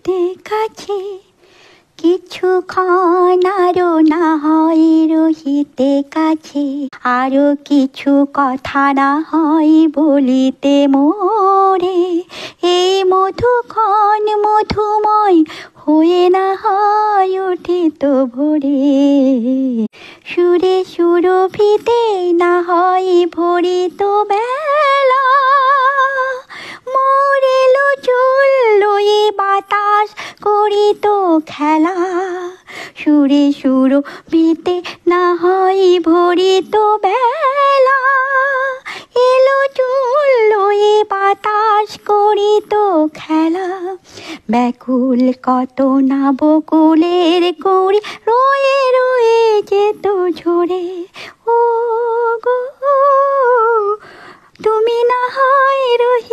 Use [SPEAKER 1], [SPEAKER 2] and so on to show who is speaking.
[SPEAKER 1] রহিতে কাছে, কিছুক্ষণ আরো না হয় রহিতে কাছে, আরো কিছু কথা না হয় বলিতে মোরে, এই মধুক্ষণ মধুময় হয়ে না হয় উঠিত ভোরে, সুরে সুরভিতে না হয় ভরিত বেলা, মরেলো চললো এ বাতাস করিত খেলা, সুরে সুরভিতে না হয় ভরিত বেলা, এলো চললো এ বাতাস করিত খেলা, ব্যাকুল কত না বকুলের কুড়ি রয়ে রয়ে যেত ঝরে, ও গো তুমি না হয় রহি।